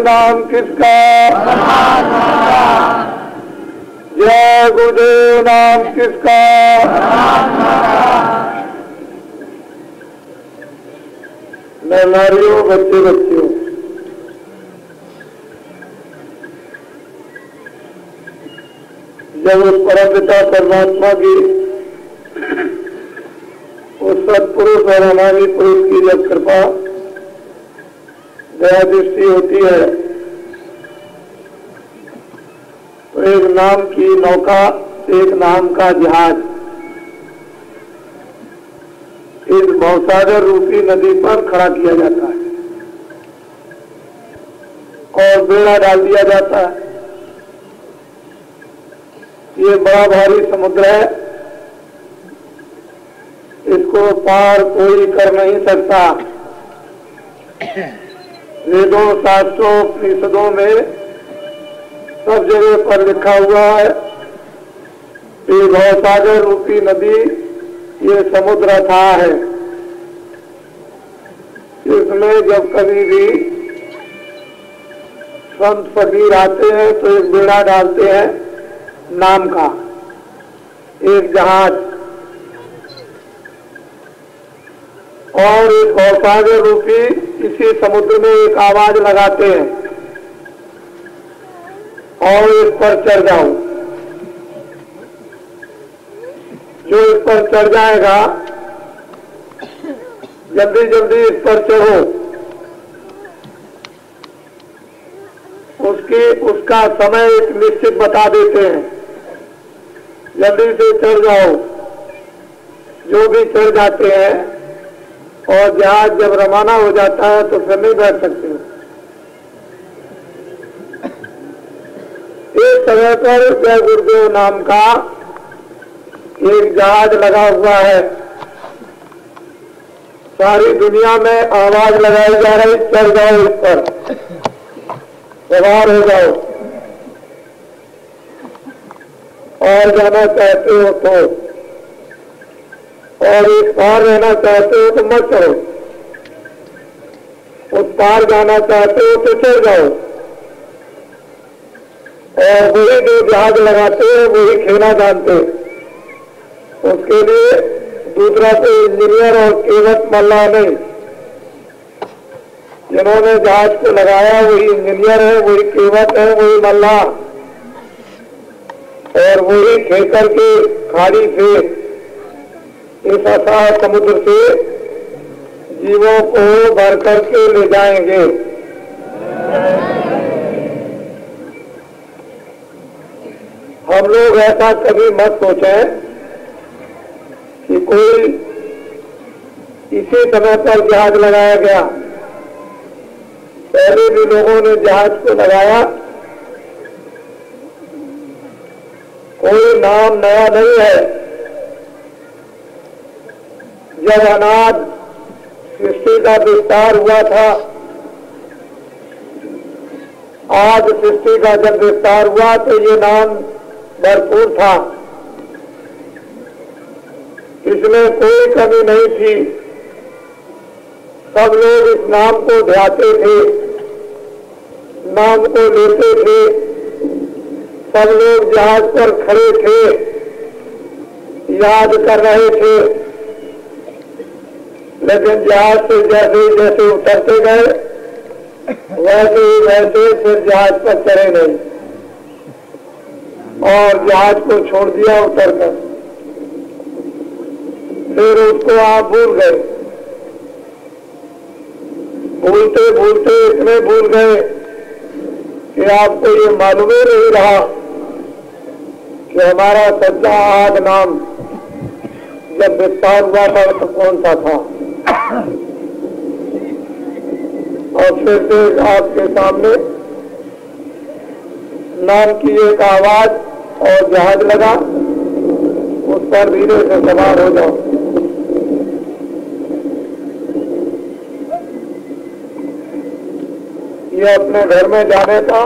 नाम किसका? जय गुरुदेव नाम किसका? नारियों, बच्चे बच्चियों, जब उस परमपिता परमात्मा की, उस सत्पुरुष और अनादि पुरुष की जब कृपा दया दृष्टि होती है तो एक नाम की नौका, एक नाम का जहाज इस भवसागर रूपी नदी पर खड़ा किया जाता है और बेड़ा डाल दिया जाता है। ये बड़ा भारी समुद्र है, इसको पार कोई कर नहीं सकता। वेदों, शास्त्रों, उपनिषदों में सब जगह पर लिखा हुआ है ये भवसागर रूपी नदी, ये समुद्र अथाह है। इसमें जब कभी भी संत फकीर आते हैं तो एक बेड़ा डालते हैं नाम का, एक जहाज, और इस भवसागर रूपी इसी समुद्र में एक आवाज लगाते हैं और इस पर चढ़ जाओ। जो इस पर चढ़ जाएगा, जल्दी जल्दी इस पर चढ़ो, उसका समय एक निश्चित बता देते हैं, जल्दी से चढ़ जाओ। जो भी चढ़ जाते हैं और जहाज जब रवाना हो जाता है तो फिर नहीं बैठ सकते। एक समय पर जय गुरुदेव नाम का एक जहाज लगा हुआ है, सारी दुनिया में आवाज लगाई जा रही, चढ़ जाओ इस पर, सवार हो जाओ, और जाना चाहते हो तो, और एक पार रहना चाहते हो तो मत चढ़ो, उस पार जाना चाहते हो तो चढ़ जाओ। और वही जो जहाज लगाते हैं वही खेलना जानते हैं, उसके लिए दूसरा तो इंजीनियर और केवट मल्लाह नहीं। जिन्होंने जहाज को लगाया वही इंजीनियर है, वही केवट है, वही मल्लाह, और वही खेकर के खाड़ी से, इस अथाह समुद्र से जीवों को भर करके ले जाएंगे। हम लोग ऐसा कभी मत सोचें कि कोई इसी समय पर जहाज लगाया गया। पहले भी लोगों ने जहाज को लगाया, कोई नाम नया नहीं है। जब अनाद सृष्टि का विस्तार हुआ था, आज सृष्टि का जब विस्तार हुआ तो ये नाम भरपूर था, इसमें कोई कमी नहीं थी। सब लोग इस नाम को ध्याते थे, नाम को लेते थे, सब लोग जहाज पर खड़े थे, याद कर रहे थे। लेकिन जहाज से जैसे जैसे उतरते गए वैसे ही वैसे फिर जहाज पर चढ़े नहीं और जहाज को छोड़ दिया उतरकर। फिर उसको आप भूल गए, भूलते भूलते इतने भूल गए कि आपको ये मालूम ही नहीं रहा कि हमारा सच्चा आद नाम जब विस्तार हुआ था तो कौन सा था। और फिर से आपके सामने नाम की एक आवाज और जहाज लगा, उस पर धीरे से सवार हो जाओ। ये अपने घर में जाने का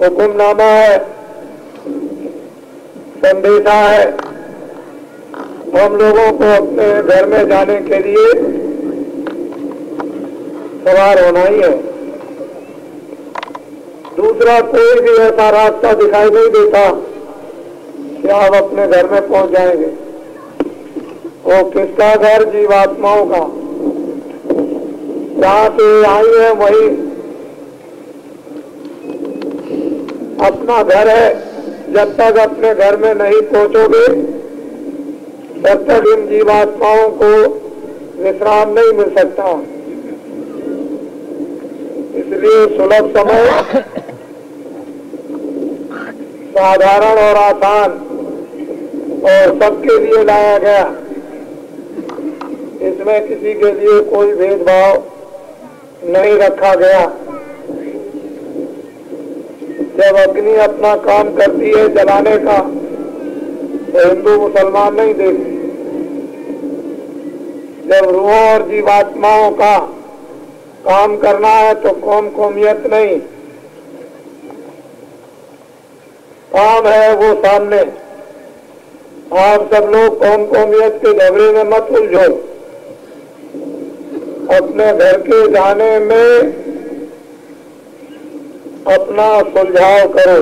हुक्मनामा है, संदेशा है। हम लोगों को अपने घर में जाने के लिए सवार होना ही है। दूसरा कोई भी ऐसा रास्ता दिखाई नहीं देता कि आप अपने घर में पहुंच जाएंगे। वो किसका घर? जीवात्माओं का। जहां से आई है वही अपना घर है। जब तक अपने घर में नहीं पहुंचोगे तब तक इन जीवात्माओं को विश्राम नहीं मिल सकता। इसलिए सुलभ समय साधारण और आसान और सबके लिए लाया गया। इसमें किसी के लिए कोई भेदभाव नहीं रखा गया। जब अग्नि अपना काम करती है जलाने का तो हिंदू मुसलमान नहीं देखते। जब रूहों और जीवात्माओं का काम करना है तो कौम कौमियत नहीं, काम है वो सामने। आप सब लोग कौम कौमियत के झगड़े में मत उलझो। अपने घर के जाने में अपना सुलझाव करो।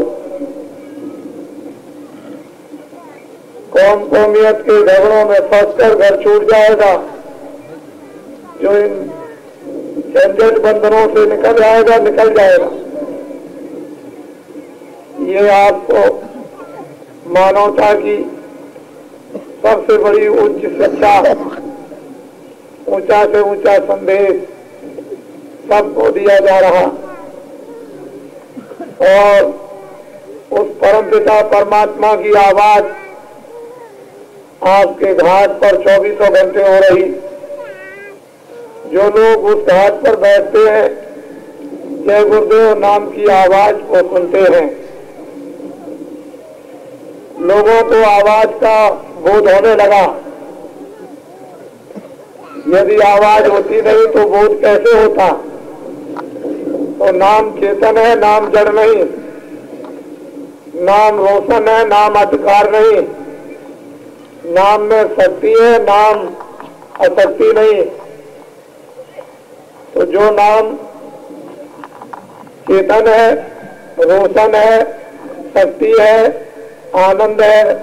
कौम कौमियत के झगड़ों में फंसकर घर छूट जाएगा। जो इन झंझट बंधनों से निकल जाएगा निकल जाएगा। ये आपको मानवता की सबसे बड़ी उच्च शिक्षा, ऊंचा से ऊंचा संदेश सबको दिया जा रहा। और उस परमपिता परमात्मा की आवाज आपके घाट पर 24 घंटे हो रही। जो लोग उस घाट पर बैठते हैं जय गुरुदेव नाम की आवाज को सुनते हैं। लोगों को आवाज का बोध होने लगा। यदि आवाज होती नहीं तो बोध कैसे होता? तो नाम चेतन है, नाम जड़ नहीं। नाम रोशन है, नाम अधिकार नहीं। नाम में शक्ति है, नाम अशक्ति नहीं। तो जो नाम चेतन है, रोशन है, शक्ति है, आनंद है,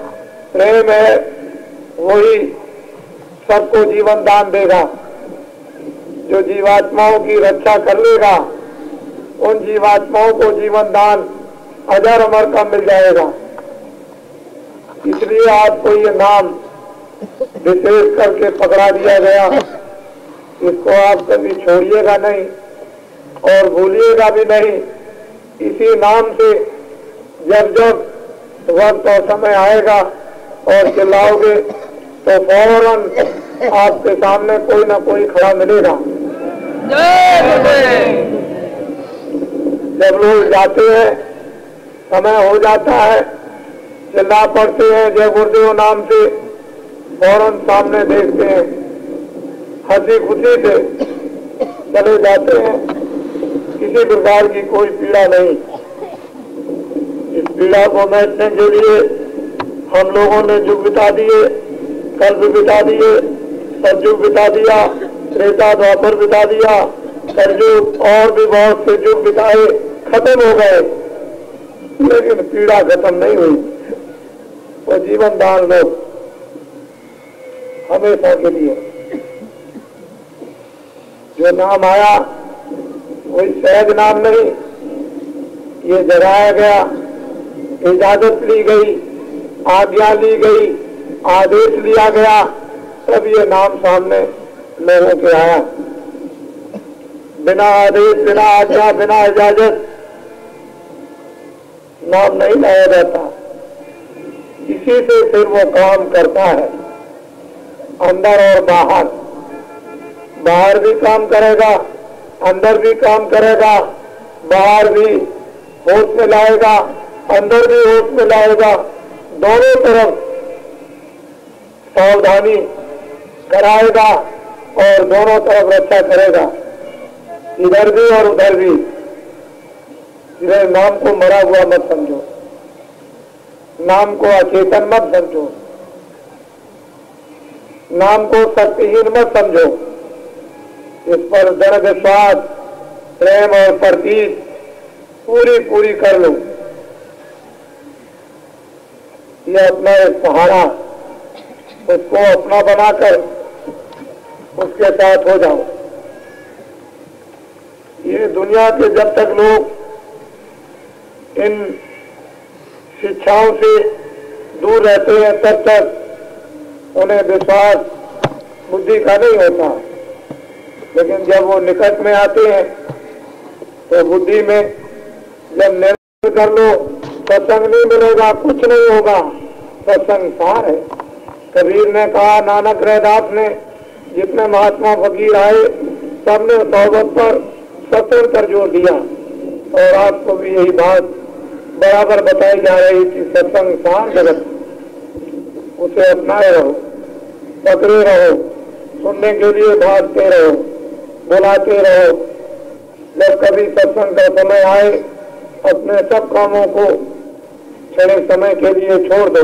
प्रेम है, वही सबको जीवन दान देगा। जो जीवात्माओं की रक्षा कर लेगा उन जीवात्माओं को जीवन दान अजर अमर का मिल जाएगा। इसलिए आपको ये नाम विशेष करके पकड़ा दिया गया। इसको आप कभी छोड़िएगा नहीं और भूलिएगा भी नहीं। इसी नाम से जब जब वक्त और समय आएगा और चिल्लाओगे तो फौरन आपके सामने कोई ना कोई खड़ा मिलेगा। जब लोग जाते हैं, समय हो जाता है, चिल्ला पड़ते हैं जय गुरुदेव नाम से, फौरन सामने देखते हैं, हंसी खुशी से चले जाते हैं। किसी प्रकार की कोई पीड़ा नहीं। इस पीड़ा को मिटने के लिए हम लोगों ने युग बिता दिए, कल्प बिता दिए, सतयुग बिता दिया, त्रेता द्वापर बिता दिया, कलयुग और भी बहुत से युग बिताए, खत्म हो गए, लेकिन पीड़ा खत्म नहीं हुई। वो जीवन दान लो हमेशा के लिए। जो नाम आया वही सहज नाम नहीं, ये जगाया गया, इजाजत ली गई, आज्ञा ली गई, आदेश लिया गया, तब ये नाम सामने लोगों के आया। बिना आदेश, बिना आज्ञा, बिना इजाजत नाम नहीं लाया जाता। इसी से फिर वो काम करता है, अंदर और बाहर। बाहर भी काम करेगा, अंदर भी काम करेगा, बाहर भी होश में लाएगा, अंदर भी होश में लाएगा। दोनों तरफ सावधानी कराएगा और दोनों तरफ रक्षा करेगा, इधर भी और उधर भी। इसलिए नाम को मरा हुआ मत समझो, नाम को अचेतन मत समझो, नाम को शक्तिहीन मत समझो। इस पर दृढ़ विश्वास प्रेम और प्रतीत पूरी पूरी कर लो। ये अपना एक सहारा, उसको अपना बनाकर उसके साथ हो जाओ। ये दुनिया के जब तक लोग इन शिक्षाओं से दूर रहते हैं तब तक उन्हें विश्वास बुद्धि का नहीं होता, लेकिन जब वो निकट में आते हैं तो बुद्धि में जब निर्णय कर लो सत्संग नहीं मिलेगा, कुछ नहीं होगा, सत्संग सार है। कबीर ने कहा, नानक रैदास ने, जितने महात्मा फकीर आए सबने तौबत पर सत्संग पर जोर दिया, और आपको भी यही बात बराबर बताई जा रही कि सत्संग सार जगत, उसे अपनाए रहो, पकड़े रहो, सुनने के लिए भागते रहो, बुलाते रहो। जब कभी सत्संग का समय आए अपने सब कामों को क्षण समय के लिए छोड़ दो।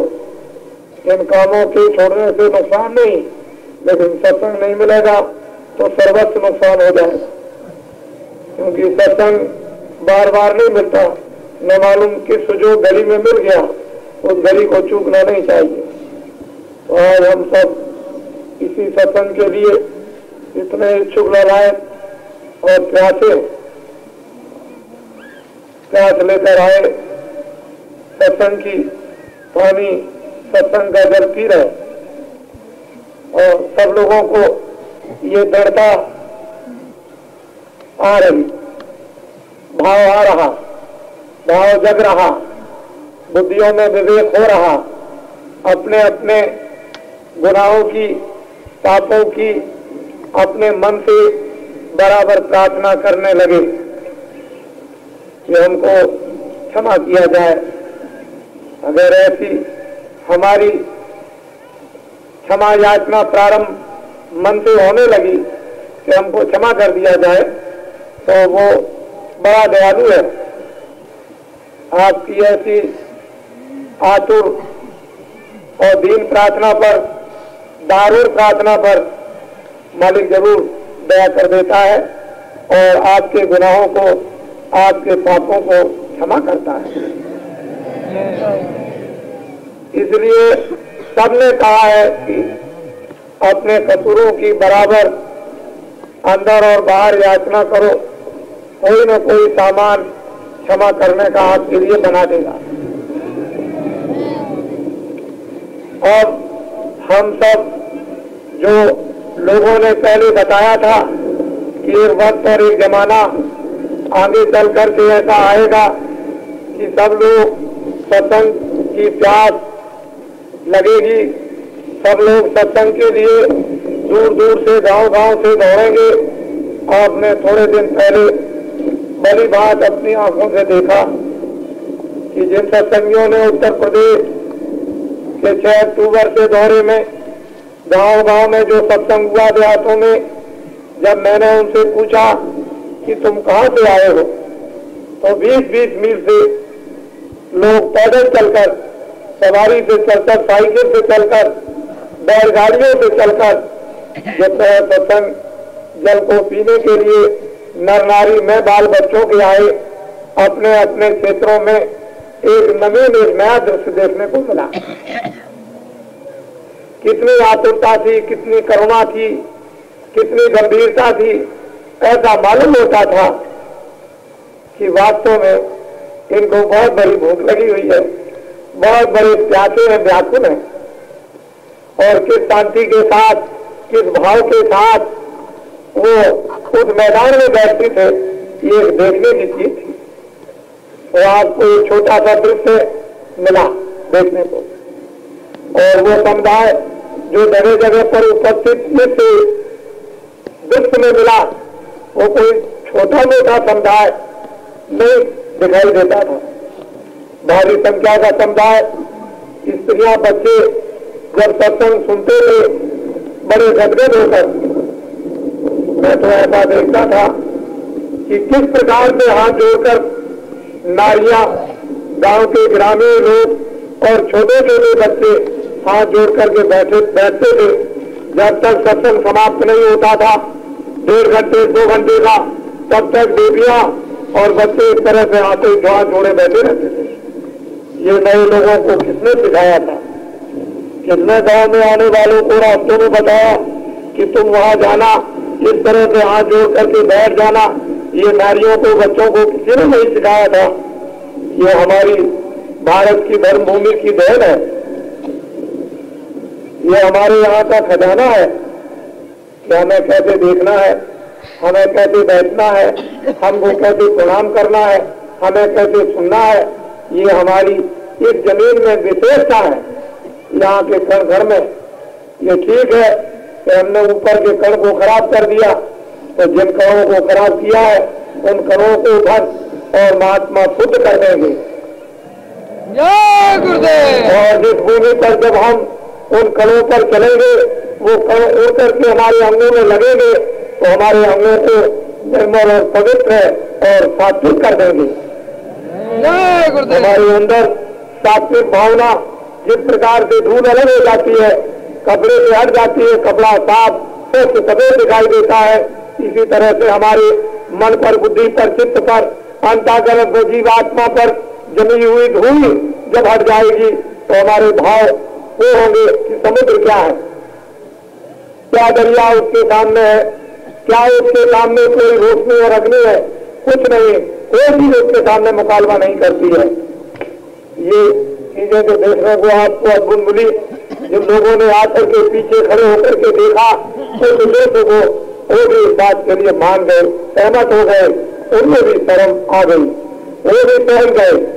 इन कामों के छोड़ने से नुकसान नहीं, लेकिन सत्संग नहीं मिलेगा तो सर्वस्व नुकसान हो जाएगा, क्योंकि सत्संग बार बार नहीं मिलता। न मालूम किस जो गली में मिल गया उस गली को चूकना नहीं चाहिए। तो आज हम सब इसी सत्संग के लिए इतने इच्छुक लायक और प्यास लेकर आए, सत्संग की पानी, सत्संग का जल पी रहे, और सब लोगों को ये दृढ़ता आ रही, भाव आ रहा, भाव जग रहा, बुद्धियों में विवेक हो रहा, अपने अपने गुनाहों की, पापों की अपने मन से बराबर प्रार्थना करने लगे कि हमको क्षमा किया जाए। अगर ऐसी हमारी क्षमा याचना प्रारंभ मन से होने लगी कि हमको क्षमा कर दिया जाए, तो वो बड़ा दयालु है। आपकी ऐसी आतुर और दीन प्रार्थना पर, दारुण प्रार्थना पर मालिक जरूर दया कर देता है और आपके गुनाहों को, आपके पापों को क्षमा करता है। इसलिए सबने कहा है कि अपने कसूरों की बराबर अंदर और बाहर याचना करो, कोई न कोई सामान क्षमा करने का आपके लिए बना देगा। अब हम सब जो लोगों ने पहले बताया था कि एक वक्त और एक जमाना आगे चल करके ऐसा आएगा कि सब लोग सत्संग की प्यास लगेगी, सब लोग सत्संग के लिए दूर दूर से, गांव-गांव से दौड़ेंगे। आपने थोड़े दिन पहले बड़ी बात अपनी आंखों से देखा कि जिन सत्संगियों ने उत्तर प्रदेश के 6 अक्टूबर से दौरे में गांव-गांव में जो सत्संग हुआ देहातों में, जब मैंने उनसे पूछा कि तुम कहां से आए हो, तो 20-20 मील से लोग पैदल चलकर, सवारी से चलकर, साइकिल से चलकर, बैलगाड़ियों से चलकर जितने सत्संग जल को पीने के लिए नर नारी में बाल बच्चों के आए, अपने अपने क्षेत्रों में एक नवीन, एक नया दृश्य देखने को मिला। कितनी आतुरता थी, कितनी करुणा थी, कितनी गंभीरता थी। ऐसा मालूम होता था कि वास्तव में इनको बहुत बड़ी भूख लगी हुई है, बहुत बड़े प्यासे हैं, व्याकुल हैं, और किस शांति के साथ, किस भाव के साथ वो उस मैदान में बैठते थे, ये देखने की चीज थी। तो आपको एक छोटा सा दृश्य मिला देखने को, और वो समुदाय जो जगह जगह पर उपस्थित दृश्य में मिला, वो कोई छोटा मोटा समुदाय नहीं दिखाई देता था। भारी संख्या का समुदाय, स्त्रियां, बच्चे जब सत्संग सुनते थे बड़े गदगद होकर, मैं तो ऐसा देखता था कि किस प्रकार से हाथ जोड़कर नारियां, गांव के ग्रामीण लोग और छोटे छोटे बच्चे हाथ जोड़ करके बैठते थे। जब तक सत्संग समाप्त नहीं होता था, 1.5 घंटे 2 घंटे का, तब तक बेबियां और बच्चे इस तरह से आते हाथ जोड़े बैठे रहते थे। ये नए लोगों को किसने सिखाया था? किसने गांव में आने वालों को रास्तों में बताया कि तुम वहां जाना, इस तरह से हाथ जोड़ करके बैठ जाना? ये नारियों को, बच्चों को किसी ने नहीं सिखाया था। ये हमारी भारत की धर्म भूमि की देन है। ये हमारे यहाँ का खजाना है कि हमें कैसे देखना है, हमें कैसे बैठना है, हमको कैसे प्रणाम करना है, हमें कैसे सुनना है। ये हमारी इस जमीन में विशेषता है, यहाँ के कण घर में। ये ठीक है कि हमने ऊपर के कण को खराब कर दिया, तो जिन कणों को खराब किया है उन कणों को धन और महात्मा शुद्ध कर देंगे। जय गुरुदेव। और जिस भूमि पर जब हम उन कणों पर चलेंगे, वो कण उड़ करके हमारे अंगों में लगेंगे, तो हमारे अंगों को निर्मल और पवित्र और सात्विक कर देंगे। जय गुरुदेव। हमारे अंदर सात्विक भावना जिस प्रकार से धूल अलग हो जाती है, कपड़े से हट जाती है, कपड़ा साफ स्वच्छ सफेद दिखाई देता है, इसी तरह से हमारे मन पर, बुद्धि पर, चित्त पर, अंतःकरण पर, जीवात्मा पर जमी हुई धूल जब हट जाएगी तो हमारे भाव वो होंगे कि समुद्र क्या है, क्या दरिया उसके सामने है, क्या उसके सामने कोई रोशनी और अग्नि है? कुछ नहीं, कोई भी उसके सामने मुकाबला नहीं करती है। ये चीजें जो देखने को आपको अद्भुत मिली, जिन लोगों ने आकर के पीछे खड़े होकर के देखा, उस उद्देश्य को वो भी इस बात के लिए मान गए, सहमत हो गए, उनमें भी शर्म आ गई, वो भी सहम गए।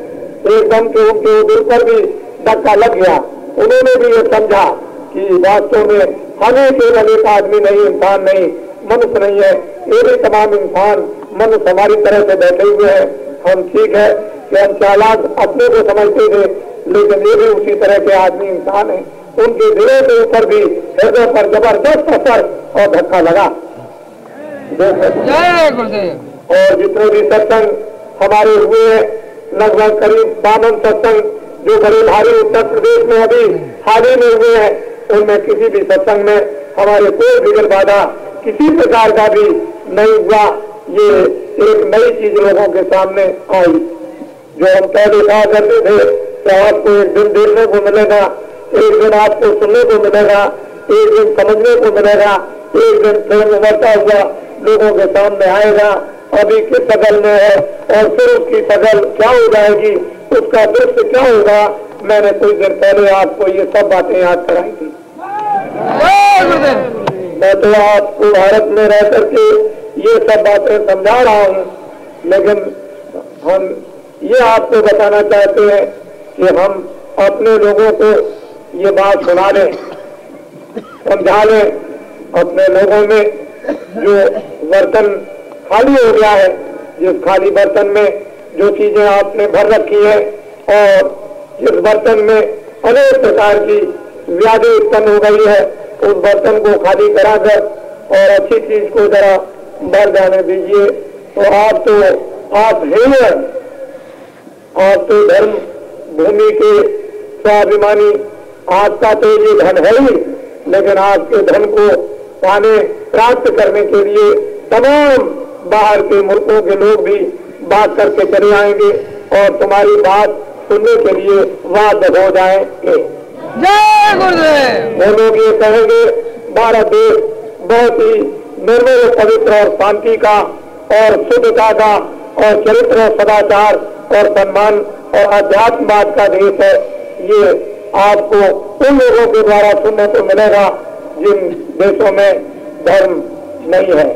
एकदम के उनके दिल पर भी धक्का लग गया। उन्होंने भी ये समझा कि वास्तव में हमें केवल एक आदमी नहीं, इंसान नहीं, मनुष्य नहीं है, ये भी तमाम इंसान मनुष्य हमारी तरह से बैठे हुए हैं। हम ठीक है कि हम चालाक अपने को समझते थे, लेकिन ये भी उसी तरह के आदमी, इंसान है। उनके दिलों के ऊपर भी, हृदय पर जबरदस्त असर और धक्का लगा। जय गुरुदेव। और जितने भी सत्संग हमारे हुए हैं, लगभग करीब 52 सत्संग जो बड़े भारी उत्तर प्रदेश में अभी हाल ही में हुए हैं, उनमें किसी भी सत्संग में हमारे कोई बिगड़ बाधा किसी प्रकार का भी नहीं हुआ। ये एक नई चीज लोगों के सामने आई। जो हम पहले कहा करते थे कि आपको एक दिन देखने को मिलेगा, एक दिन आपको सुनने को मिलेगा, एक दिन समझने को मिलेगा, एक दिन फिर उभरता हुआ लोगों के सामने आएगा। अभी किस शकल में है और फिर उसकी शकल क्या हो जाएगी, उसका दृश्य क्या होगा, मैंने कुछ दिन पहले आपको ये सब बातें याद कराई थी। मैं तो आपको भारत में रह करके ये सब बातें समझा रहा हूँ, लेकिन हम ये आपको बताना चाहते हैं कि हम अपने लोगों को ये बात सुना दें, समझा लें। अपने लोगों में जो बर्तन खाली हो गया है, जिस खाली बर्तन में जो चीजें आपने भर रखी है और जिस बर्तन में अनेक प्रकार की व्याधि उत्पन्न हो गई है, उस बर्तन को खाली कराकर और अच्छी चीज को जरा भर जाने दीजिए। तो आप है, आप तो धर्म भूमि के स्वाभिमानी, आपका तो ये धन है ही, लेकिन आपके धन को पाने प्राप्त करने के लिए तमाम बाहर के मुल्कों के लोग भी बात करके चले आएंगे और तुम्हारी बात सुनने के लिए वाद हो जाएंगे। जय गुरुदेव। वो लोग ये कहेंगे भारत देश बहुत ही निर्मल, पवित्र और शांति का और शुद्धता का और चरित्र और सदाचार और सम्मान और अध्यात्मवाद का देश है। ये आपको उन लोगों के द्वारा सुनने को मिलेगा जिन देशों में धर्म नहीं है,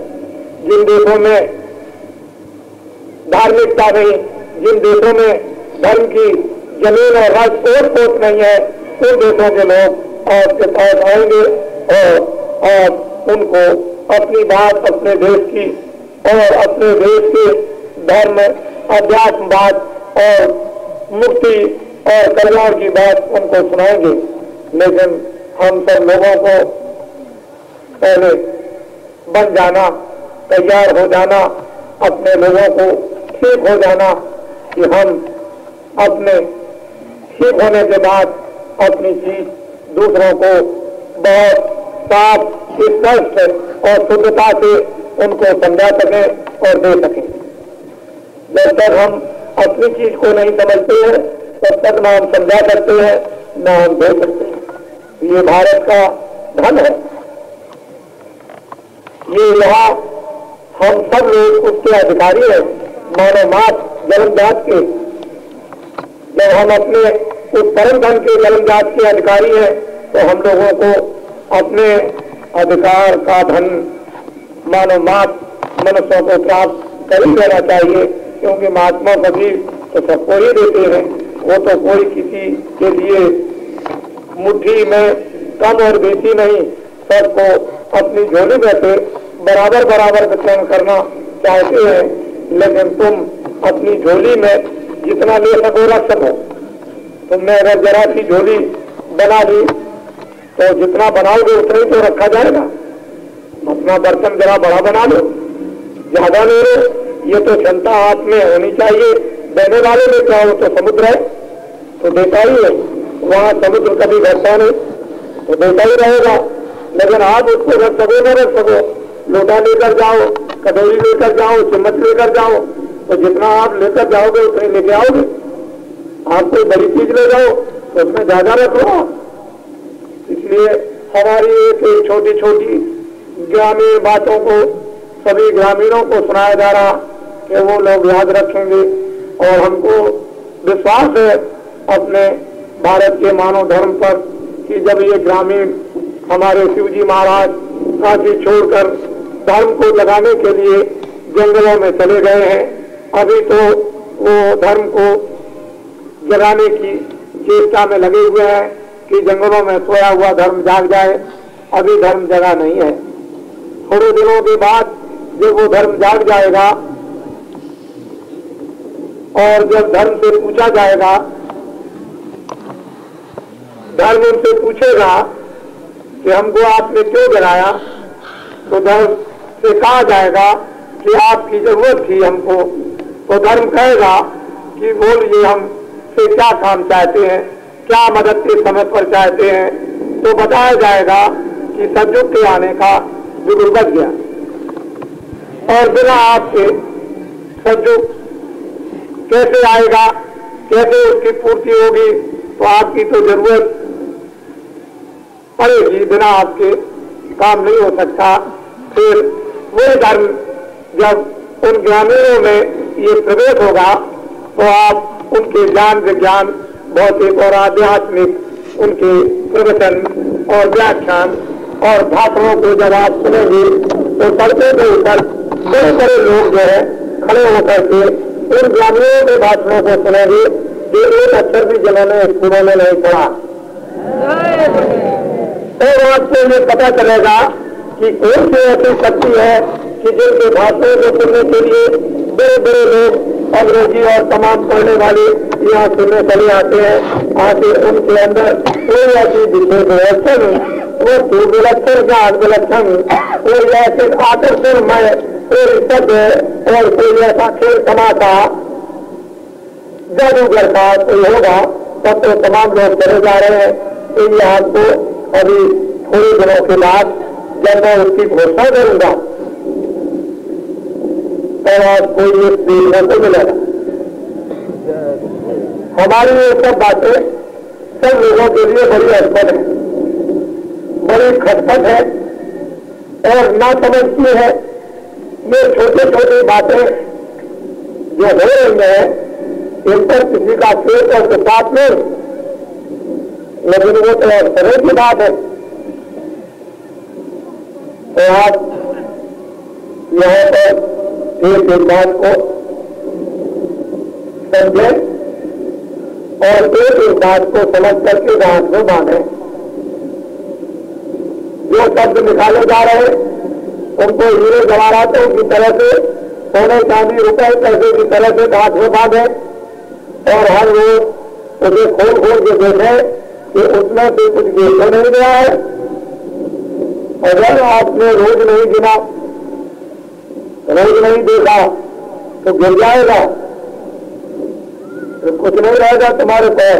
जिन देशों में धार्मिकता नहीं, जिन देशों में धर्म की जमीन और राज पोत नहीं है, उन देशों के लोग आपके पास आएंगे और आप उनको अपनी बात, अपने देश की और अपने देश के धर्म, अध्यात्मवाद और मुक्ति और कल्याण की बात उनको सुनाएंगे। लेकिन हम सब लोगों को पहले बन जाना, तैयार हो जाना, अपने लोगों को ठीक हो जाना कि हम अपने ठीक होने के बाद अपनी चीज दूसरों को बहुत साफ, स्पष्ट और शुद्धता से उनको समझा सकें और दे सकें। जब तक हम अपनी चीज को नहीं समझते हैं तब तक ना हम समझा सकते हैं ना हम दे सकते हैं। ये भारत का धन है, ये यहाँ हम सब लोग उसके अधिकारी हैं, मानव मात्र जन्मजात के। जब हम अपने उस परम धन के जन्मजात के अधिकारी हैं तो हम लोगों को अपने अधिकार का धन मानव मात्र मनुष्यों को प्राप्त कर ही लेना चाहिए, क्योंकि महात्मा कबीर तो सबको ही देते हैं। वो तो कोई किसी के लिए मुट्ठी में कम और बेसी नहीं, सबको अपनी झोली में से बराबर बराबर वितरण करना चाहते हैं। लेकिन तुम अपनी झोली में जितना ले सको रख सको। तुमने अगर जरा सी झोली बना ली तो जितना बनाओगे उतना ही तो रखा जाएगा। अपना बर्तन जरा बड़ा बना लो, ज्यादा ले लो, ये तो क्षमता आप में होनी चाहिए। देने वाले में क्या हो तो समुद्र है तो देता ही है, वहां समुद्र कभी घटता नहीं तो देता ही रहेगा। लेकिन आप उसको रख सको न रख सको, लोटा लेकर जाओ, कटोरी लेकर जाओ, चम्मच लेकर जाओ, तो जितना आप लेकर जाओगे उतने लेके आओगे। आप कोई बड़ी चीज ले जाओ तो उसमें ज्यादा रखो। इसलिए हमारी एक छोटी छोटी ग्रामीण बातों को सभी ग्रामीणों को सुनाया जा रहा कि वो लोग याद रखेंगे। और हमको विश्वास है अपने भारत के मानव धर्म पर कि जब ये ग्रामीण हमारे शिवजी महाराज काशी छोड़कर धर्म को जगाने के लिए जंगलों में चले गए हैं, अभी तो वो धर्म को जगाने की चेष्टा में लगे हुए हैं कि जंगलों में सोया हुआ धर्म जाग जाए। अभी धर्म जगा नहीं है, थोड़े दिनों के बाद जब वो धर्म जाग जाएगा और जब धर्म से पूछा जाएगा, धर्म उनसे पूछेगा कि हमको आपने क्यों जगाया, तो धर्म से कहा जाएगा कि आपकी जरूरत थी हमको। तो धर्म कहेगा कि बोलिए हमसे क्या काम चाहते हैं, क्या मदद के समय पर चाहते हैं। तो बताया जाएगा कि सतयुग के आने का युग बच गया और बिना आपके सतयुग कैसे आएगा, कैसे उसकी पूर्ति होगी। तो आपकी तो जरूरत पड़ेगी, बिना आपके काम नहीं हो सकता। फिर वो धर्म जब उन ग्रामीणों में ये प्रवेश होगा तो आप उनके ज्ञान विज्ञान भौतिक और आध्यात्मिक उनके प्रवचन और व्याख्यान और भाषणों को जब आप सुनेंगे तो सड़कों के ऊपर बड़े बड़े लोग जो है खड़े होकर के उन ग्रामीणों के भाषणों को सुनेंगे जो एक अक्षर भी जिन्होंने स्कूलों में नहीं पढ़ा। और आपको ये पता चलेगा कि कौन सी ऐसी शक्ति है कि जिनके भाषणों को सुनने के लिए बड़े बड़े लोग अंग्रेजी और तमाम पढ़ने वाले यहाँ सुनने चले आते हैं। आके उनके अंदर कोई ऐसी विशेष विलक्षण वो विलक्षण ज्ञान विलक्षण कोई ऐसे आकर्षणमय कोई शब्द और कोई ऐसा खेल समाता जादूगर का कोई होगा, तब तो तमाम लोग चले जा रहे हैं। तो ये आपको अभी थोड़े दिनों के बाद जब मैं उसकी घोषणा करूंगा तो आपको ये देखने को मिलेगा। हमारी ये सब बातें सब लोगों के लिए बड़ी अड़चन है, बड़ी खटपट है और ना समझती है। ये छोटी छोटी बातें जो हो रही है इन पर किसी का खेत और विश्वास नहीं, लेकिन वो तो तरह की बात है। तो आप यहाँ पर एक बात को समझे और एक बात को समझ करके गांठ में बांधे। जो शब्द निकाले जा रहे उनको हीरे जवाहरातों की तरह से, सोने चांदी रुपए पैसे की तरह से गांठ में बांधे और हर रोज उसे खोल खोल के देखे कि उसमें से कुछ गिर नहीं गया है। अगर आपने रोज नहीं गिना, रोज नहीं देखा तो गिर जाएगा, तो कुछ नहीं रहेगा तुम्हारे पास।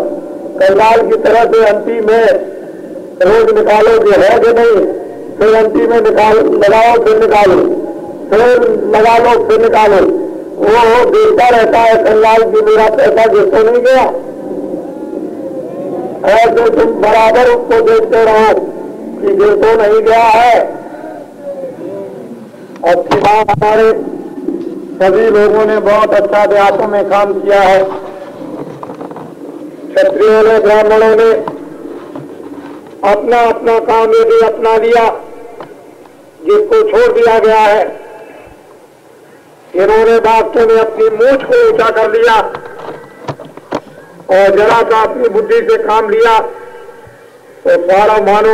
कंगाल की तरह से अंतिम में रोज निकालोगे है कि नहीं, फिर अंतिम में निकाल लगाओ फिर निकालो। फिर लगा लो फिर निकालो, वो देखता रहता है कंगाल की मेरा पैसा जिसको नहीं गया। ऐसे तुम बराबर उसको देखते रहो कि जिसको नहीं गया है। अच्छी बात, हमारे सभी लोगों ने बहुत अच्छा देहातों में काम किया है। क्षत्रियों ने, ब्राह्मणों ने अपना अपना काम यदि अपना लिया, जिसको छोड़ दिया गया है। इन्होंने वास्तव में अपनी मूंछ को ऊंचा कर लिया और जरा सा अपनी बुद्धि से काम लिया तो सारा मानो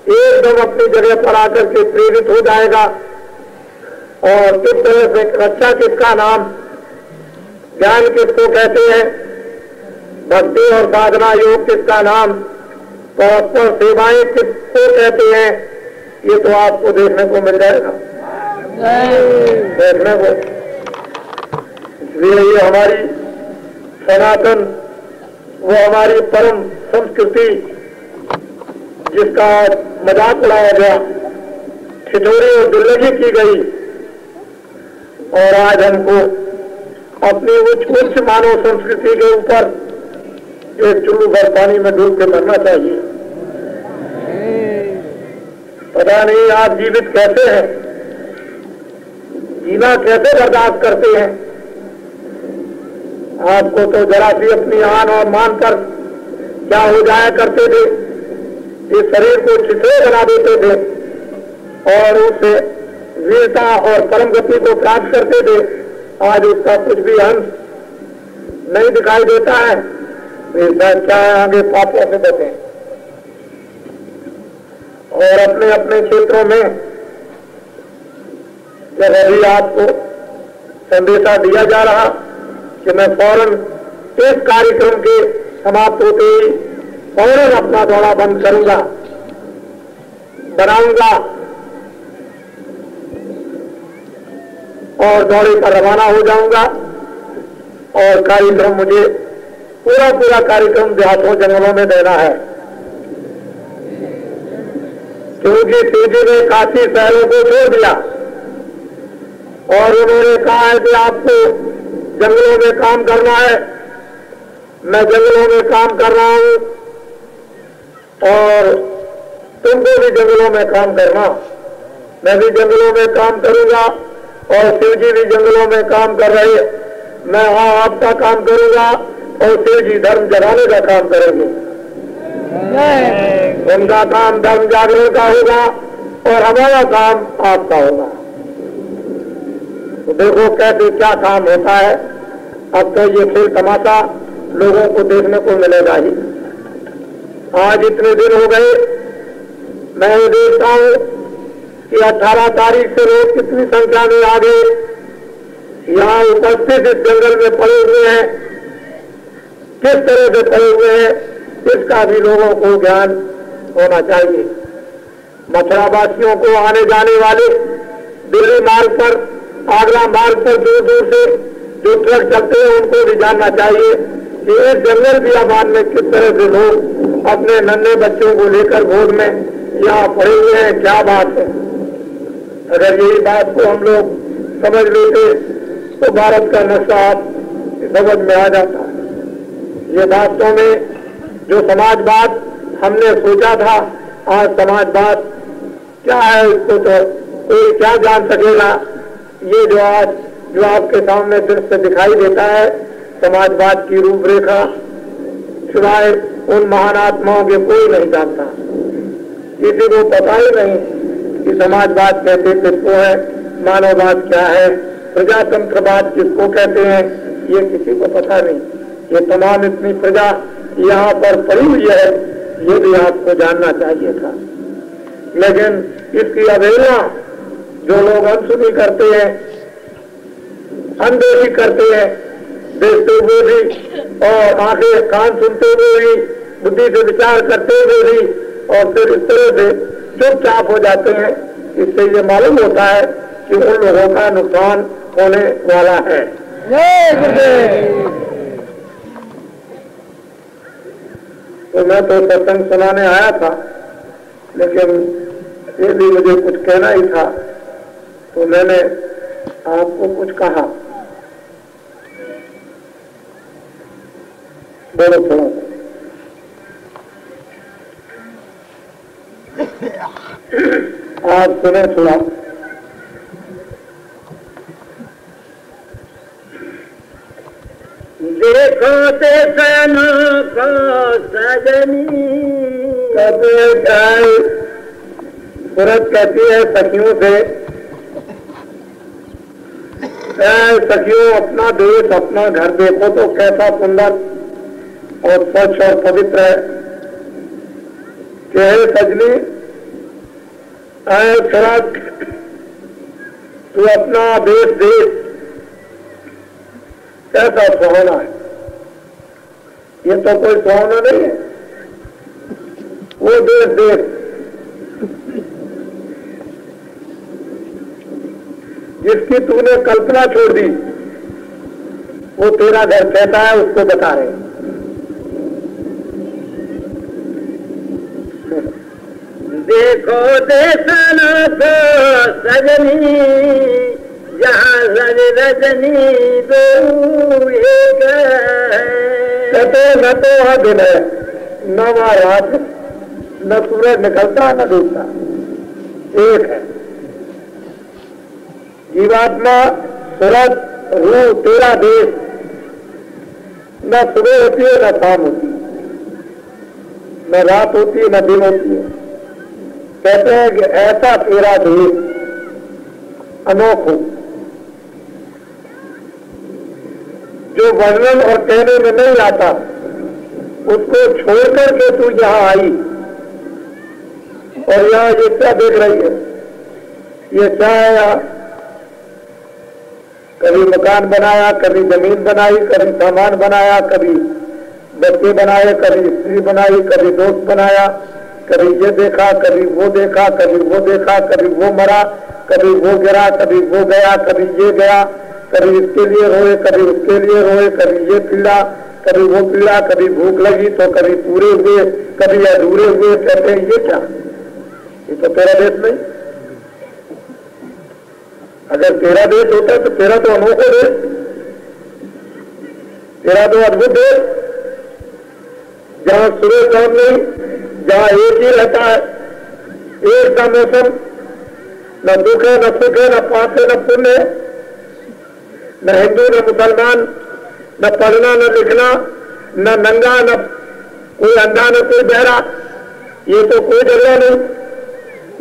एकदम अपनी जगह पर आकर के प्रेरित हो जाएगा। और किस तरह से रक्षा किसका नाम, ज्ञान किसको कहते हैं, भक्ति और साधना योग किसका नाम, परस्पर सेवाएं किसको कहते हैं, ये तो आपको देखने को मिल जाएगा, देखने को। इसलिए ये हमारी सनातन, वो हमारी परम संस्कृति जिसका मजाक उड़ाया गया, ठिठोरी और दुर्लगी की गई, और आज हमको अपनी उच्च मानव संस्कृति के ऊपर एक चुल्लू भर पानी में डूब के मरना चाहिए। पता नहीं आप जीवित कैसे हैं, जीना कैसे बर्दाश्त करते हैं। आपको तो जरा सी अपनी आन और मान पर क्या हो जाया करते थे, इस शरीर को छिछोरे बना देते थे और उससे वीरता और परम गति को प्राप्त करते थे। आज उसका कुछ भी अंश नहीं दिखाई देता है। ऐसा क्या है, आगे पापों से बचें और अपने अपने क्षेत्रों में जब अभी आपको संदेशा दिया जा रहा कि मैं फौरन इस कार्यक्रम के समाप्त होते ही फौरन अपना दौड़ा बंद करूंगा, बनाऊंगा और दौड़े पर रवाना हो जाऊंगा और कार्यक्रम मुझे पूरा कार्यक्रम देहातों जंगलों में देना है। क्योंकि तेजी ने काशी शहरों को छोड़ दिया और उन्होंने कहा है कि आपको जंगलों में काम करना है। मैं जंगलों में काम कर रहा हूं और तुमको भी जंगलों में काम करना। मैं भी जंगलों में काम करूंगा और शिव जी भी जंगलों में काम कर रहे। मैं आपका काम करूंगा और शिव जी धर्म जगाने का काम करेंगे। उनका काम धर्म जागरण का होगा और हमारा काम आपका होगा। तो देखो कैसे क्या काम होता है। अब तो ये खेल तमाशा लोगों को देखने को मिलेगा ही। आज इतने दिन हो गए, मैं ये देखता हूं कि 18 तारीख से लोग कितनी संख्या में आ गए, यहाँ उपस्थित इस जंगल में पड़े हुए हैं। किस तरह से पड़े हुए हैं इसका भी लोगों को ज्ञान होना चाहिए। मथुरावासियों को आने जाने वाले दिल्ली मार्ग पर, आगरा मार्ग पर दूर दूर से जो ट्रक चलते हैं उनको भी जानना चाहिए कि इस जंगल बियाबान में किस तरह से लोग अपने नन्हे बच्चों को लेकर गोद में यहाँ पड़े हुए हैं। क्या बात है। अगर यही बात को हम लोग समझ लेते तो भारत का नक्शा समझ में आ जाता है। ये वास्तव में जो समाजवाद हमने सोचा था, आज समाजवाद क्या है इसको तो कोई क्या जान सकेगा। ये जो आज जो आपके सामने दृश्य दिखाई देता है, समाजवाद की रूपरेखा सिवाय उन महान आत्माओं के कोई नहीं जानता। किसी को पता ही नहीं कि समाजवाद कहते किसको है, मानववाद क्या है, प्रजातंत्रवाद किसको कहते हैं, ये किसी को पता नहीं। ये तमाम इतनी प्रजा यहाँ पर पड़ी हुई है, ये भी आपको जानना चाहिए था। लेकिन इसकी अवहेलना जो लोग अनसुनी करते हैं, अनदेखी करते हैं, देखते हुए भी और आंखें कान सुनते हुए भी, बुद्धि से विचार करते हुए भी, और फिर इस तरह से चुपचाप हो जाते हैं। इससे ये मालूम होता है कि उन लोगों का नुकसान होने वाला है। तो मैं तो सत्संग सुनाने आया था, लेकिन ये भी मुझे कुछ कहना ही था, तो मैंने आपको कुछ कहा, बोलो थोड़ा आप सुने थोड़ा। देखो देशन को सजनी, कहते हैं सूरत कहती है सखियों से, सखियों अपना देश अपना घर देखो तो कैसा सुंदर और स्वच्छ और पवित्र है। कि सजनी सूरत तू अपना देश देश कैसा सुहाना है। ये तो कोई सुहाना नहीं है, वो देश देश जिसकी तूने कल्पना छोड़ दी वो तेरा घर कहता है, उसको बता रहे। देखो देशन को सजनी, जहाँ रज रजनी दो एक कहते न तो वहां दिन है न वहां रात, न सूरज निकलता न डूबता, एक है। जीवात्मा सूरज रूह तेरा देश, न सुबह होती है न शाम होती है, न रात होती है न दिन होती है। कहते हैं कि ऐसा तेरा देश अनोखो जो वर्णन और कहने में नहीं आता, उसको छोड़कर के तू यहां आई और यहां ये क्या देख रही है, ये क्या है। यहाँ कभी मकान बनाया, कभी जमीन बनाई, कभी सामान बनाया, कभी बच्चे बनाए, कभी स्त्री बनाई, कभी दोस्त बनाया, कभी ये देखा, कभी वो देखा, कभी वो देखा, कभी वो मरा, कभी वो गिरा, कभी वो गया, कभी ये गया, कभी इसके लिए रोए, कभी उसके लिए रोए, कभी ये पीड़ा, कभी वो पीड़ा, कभी भूख लगी तो कभी पूरे हुए, कभी अधूरे हुए। कहते हैं ये क्या, ये तो तेरा देश नहीं। अगर तेरा देश होता तो तेरा तो अनोखा देश, तेरा तो अद्भुत देश, जहां सूरज चांद नहीं, जहां एक ही रहता है, एक का मौसम, न दुख है न सुख है, न पाप है न पुण्य है, न हिंदू न मुसलमान, न पढ़ना न लिखना, न नंगा, न कोई अंधा न कोई बहरा, ये तो कोई जगह नहीं।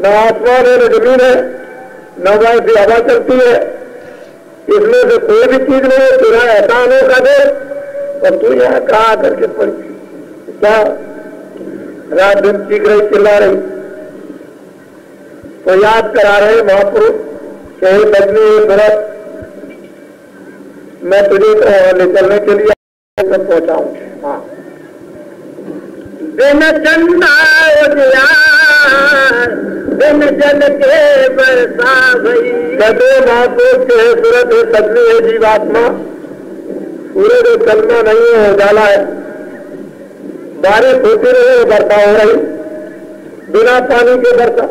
न आसमान है न जमीन है, न वैसी हवा चलती है, इसमें से कोई भी चीज नहीं है। तेरा ऐसा अनोखा दे और तू यहाँ कहा करके पड़ी क्या रात दिन चीख रही चिल्ला रही। तो याद करा रहे महापुरुष कि हे सजनी सूरत, मैं तुझे तो ले चलने के लिए पहुंचाऊं। हाँ, दिन चंदा दिन जल के बरसा भई। कहते महापुरुष के हे सूरत, हे सजनी, है जीवात्मा, सूरज चलना नहीं है, उजाला है। बारिश होती रही, वर्षा हो रही, बिना पानी के वर्षा,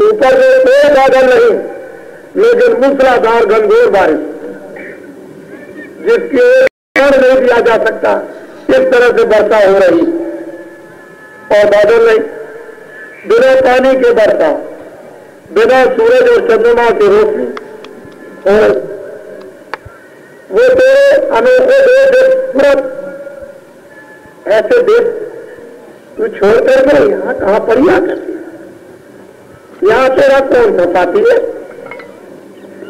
ऊपर से कोई बादल नहीं, लेकिन मूसलाधार घनघोर बारिश जिसकी ओर नहीं दिया जा सकता, इस तरह से वर्षा हो रही। और बादल नहीं, बिना पानी के वर्षा, बिना सूरज और चंद्रमा की रोशनी हो रही। वो तेरे अनोखे देश सूरत, ऐसे देश तू छोड़ करके यहाँ कहाँ पड़ी आकर, यहाँ तेरा कौन सा साथी है,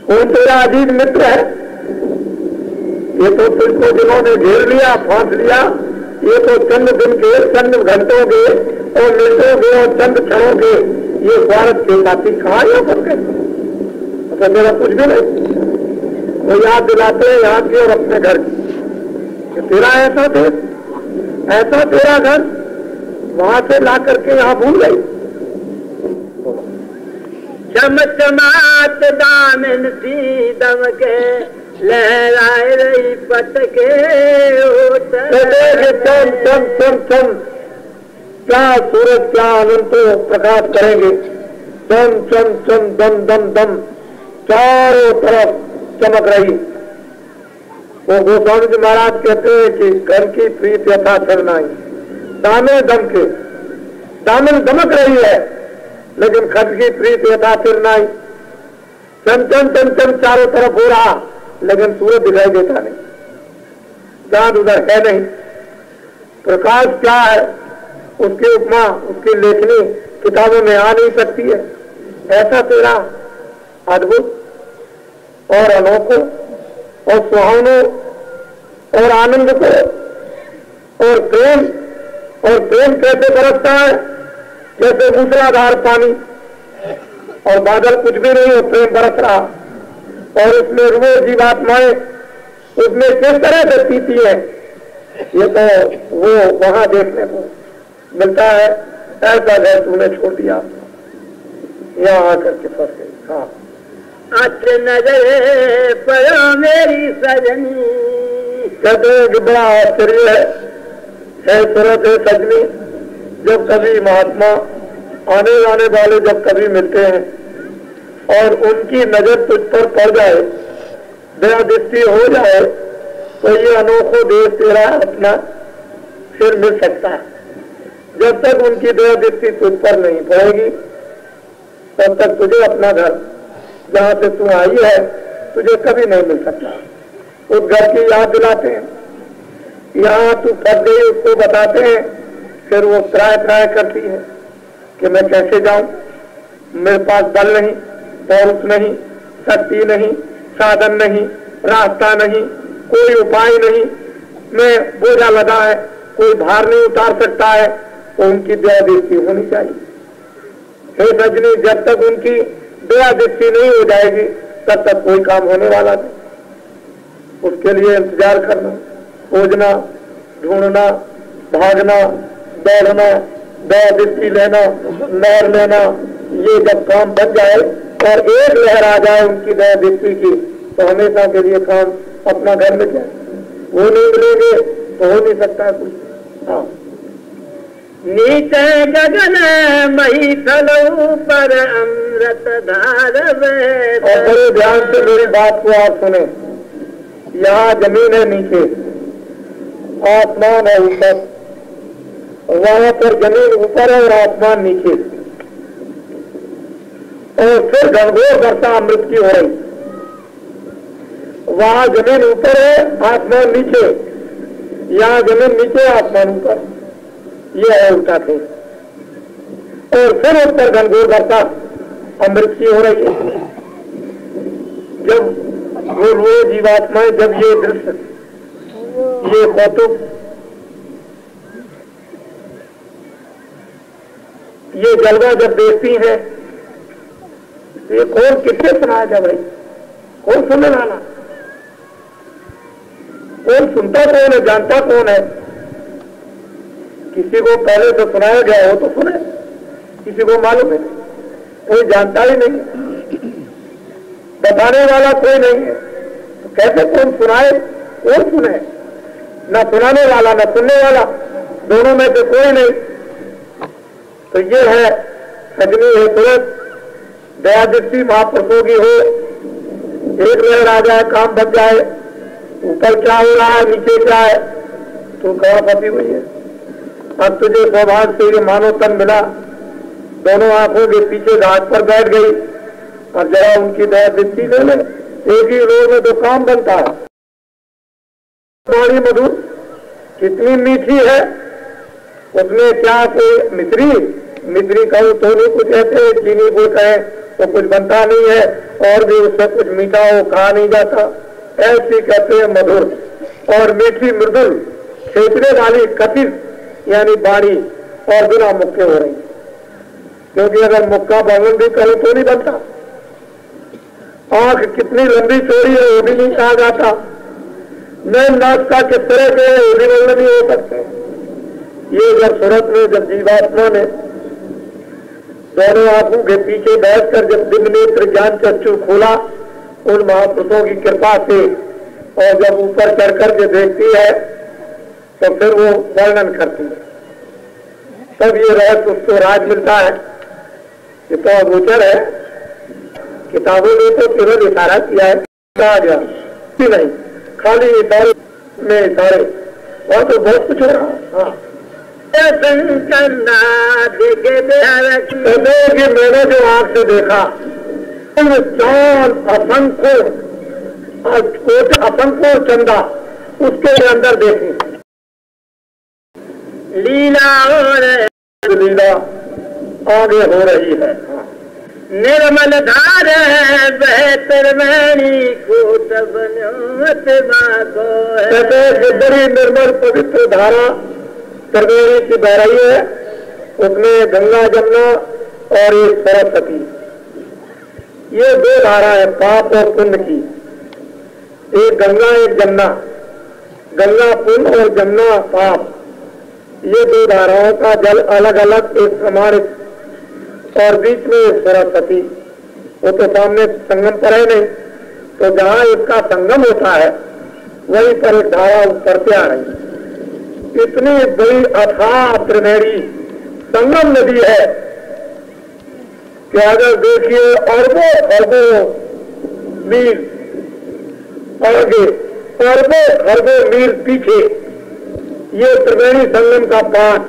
कौन तेरा अजीज मित्र है। ये तो तुझको जिन्होंने घेर लिया, फांस लिया, ये तो चंद दिन के, चंद घंटों के और मिनटों के और चंद क्षणों के ये स्वार्थ के साथी कहाँ यहाँ पर गए। मतलब मेरा कुछ भी नहीं। वो याद दिलाते हैं यहाँ की और अपने घर की, तेरा ऐसा देश, ऐसा तेरा घर, वहां से ला करके यहाँ भूल गई। चमचमात दामन सी दम के लहराए रही पटके चम चम चम चम, क्या सूरज क्या अनंत प्रकाश करेंगे। दम चम चम दम दम दम चारों तरफ चमक रही। वो गोस्वामी जी महाराज कहते हैं कि घर की प्रीत यथा चलनाई, दामे दामन दमक रही है, लेकिन खत की प्रीत यथा चलनाई, चमचम चमचम चारों तरफ हो रहा, लेकिन सूरज दिखाई देता नहीं, चांद उधर है नहीं। प्रकाश क्या है, उसकी उपमा, उसकी लेखनी किताबों में आ नहीं सकती है। ऐसा तेरा अद्भुत और अनोखो और सुहावनो और आनंद को और प्रेम कैसे बरसता है, जैसे मूसलाधार पानी और बादल कुछ भी नहीं हो, प्रेम बरस रहा, और उसमें रुए जीवात्माएं उसमें किस तरह से पीती है, ये तो वो वहां देखने को मिलता है। ऐसा घर तूने छोड़ दिया, यहाँ आकर के फंस गई। हाँ, अच्छे नजर पड़ो मेरी सजनी, कहते हैं कि बड़ा आश्चर्य है सूरत है सजनी, जब कभी महात्मा आने जाने वाले जब कभी मिलते हैं और उनकी नजर तुझ पर पड़ जाए, दया दृष्टि हो जाए, तो ये अनोखो देश तेरा अपना फिर मिल सकता है। जब तक उनकी दया दृष्टि तुझ पर नहीं पड़ेगी, तब तक तुझे अपना घर जहां से तू आई है तुझे कभी नहीं मिल सकता। उस घर की याद दिलाते हैं, यहाँ तू फंस गई उसको बताते हैं, फिर वो त्राय करती है कि मैं कैसे जाऊं, मेरे पास बल नहीं, पौरुष नहीं, शक्ति नहीं, साधन नहीं, रास्ता नहीं, कोई उपाय नहीं, मैं बोझा लगा है, कोई भार नहीं उतार सकता है, तो उनकी दया दृष्टि होनी चाहिए। हे सजनी, जब तक उनकी दया दृष्टि नहीं हो जाएगी तब तक कोई काम होने वाला नहीं। उसके लिए इंतजार करना, खोजना, ढूंढना, भागना, दौड़ना, दया दृष्टि लेना, लहर लेना, ये जब काम बन जाए और एक लहर आ जाए उनकी दया दृष्टि की, तो हमेशा के लिए काम अपना घर में जाए। वो नहीं मिलेंगे तो हो नहीं सकता कुछ। हाँ, नीचे गगन मही थल ऊपर अमृत धार में। और बड़े ध्यान से मेरी बात को आप सुने, यहाँ जमीन है नीचे, आसमान है ऊपर, वहां पर जमीन ऊपर है और आसमान नीचे, और फिर घनघोर वर्षा अमृत की हो रही। वहां जमीन ऊपर है, आसमान नीचे, यहाँ जमीन नीचे, आसमान ऊपर, ये है उल्टा थे। और फिर उस पर घनघोर वर्षा अमृत की हो रही है। जब वो जीवात्माएं, जब ये दृश्य, ये कौतुक, ये जलवा जब देखती है, ये कौन किससे सुनाएगा भाई, कौन सुनने वाला, कौन सुनता कौन है, जानता कौन है। किसी को पहले तो सुनाया गया हो तो सुने, किसी को मालूम है, कोई जानता ही नहीं, बताने वाला कोई नहीं है, तो कैसे कौन सुनाए, कौन सुने, न सुनाने वाला न सुनने वाला, दोनों में से कोई नहीं। तो ये है सजनी है सूरत, दया दृष्टि महापुरुषों की हो, एक लहर आ जाए, काम बच जाए, ऊपर क्या हो रहा है, नीचे क्या है, तो कहाँ फंसी हुई है। अब तुझे सौभाग्य से ये मानो तन मिला, दोनों आंखों के पीछे घाट पर बैठ गई, और जरा उनकी दया दृष्टि ले ले, एक ही रोज में तो काम बनता है। बड़ी मधुर, कितनी मीठी है, उसमें क्या कोई मिश्री कहूँ तो नहीं कुछ ऐसे, चीनी को कहे तो कुछ बनता नहीं है, और भी उससे कुछ मीठा हो कहा नहीं जाता, ऐसी कहते हैं मधुर और मीठी मृदुल, छेदने वाली कथित यानी बाणी, और बिना मुक्के हो रही, क्योंकि अगर मुक्का वर्णन भी करो तो नहीं बनता। आंख कितनी लंबी चौड़ी है वो भी नहीं कहा जाता, नैन नाश्ता किस तरह के वो भी वर्णन नहीं हो सकते। ये जब सूरत में जब जीवात्मा ने दोनों आंखों के पीछे बैठकर जब दिव्य नेत्र ज्ञान चक्षु खोला उन महापुरुषों की कृपा से, और जब ऊपर चढ़ करके देखती है तो फिर वो वर्णन करती है, तब ये रहस्य उसको राज मिलता है। ये तो अगोचर है, किताबों में तो केवल इशारा किया है, कहा गया कि नहीं, खाली इशारे में इशारे, और तो बहुत कुछ हो रहा है। हाँ, मैंने जो आंख से देखा चांद असंख्य चंदा उसके अंदर देखी लीला और लीला आगे हो रही है। निर्मल धार बेहतर मैनी कूट बनोत माको कहते बड़ी निर्मल पवित्र धारा त्रिवेणी की बह रही है, उसमें गंगा जमुना और एक सरस्वती, ये दो धारा है पाप और पुण्य की, एक गंगा एक जमुना, गंगा पुण्य और जमुना पाप, ये दो धाराओं का जल अलग अलग एक प्रमाणित, और बीच में सरस्वती, वो तो सामने संगम पर है नहीं, तो जहाँ इसका संगम होता है वहीं पर एक धारा उतरते आ रही। इतनी बड़ी अथाह त्रिवेणी संगम नदी है कि अगर देखिए अरबों अरबों मील आगे, अरबों अरबों मील पीछे ये त्रिवेणी संगम का पाठ,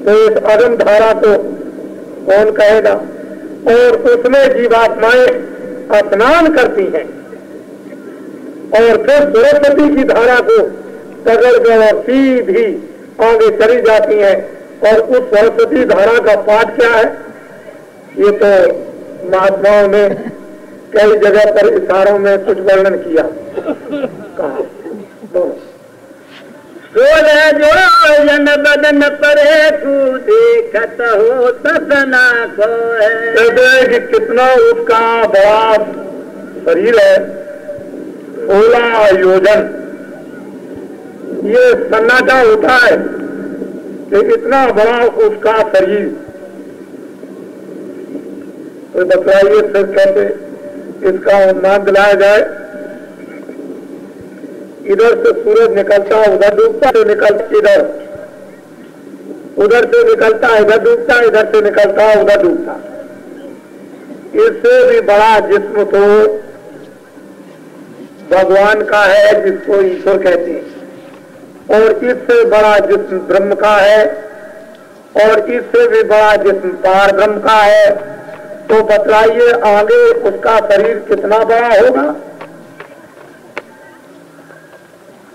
तो इस अगम धारा को कौन कहेगा। और उसमें जीवात्माएं स्नान करती हैं और फिर सरस्वती की धारा को पकड़ कर सीधी आगे चली जाती हैं। और उस सरस्वती धारा का पाठ क्या है, ये तो महात्माओं ने कई जगह पर इशारों में कुछ वर्णन किया। कहा सोलह जो जन बदन परे तू देखत हो सपना को है कि कितना उसका बड़ा शरीर है, 16 योजन, ये सन्नाटा होता है कि इतना बड़ा उसका शरीर। तो बताइए फिर कैसे इसका अनुमान दिलाया जाए। इधर से सूरज निकलता है उधर डूबता है, निकलता इधर, उधर से निकलता है इधर डूबता है, इधर से निकलता है उधर डूबता। इससे भी बड़ा जिस्म तो भगवान का है जिसको ईश्वर कहते हैं, और इससे बड़ा जिस्म ब्रह्म का है, और इससे भी बड़ा जिस्म पार ब्रह्म का है। तो बतलाइए आगे उसका शरीर कितना बड़ा होगा।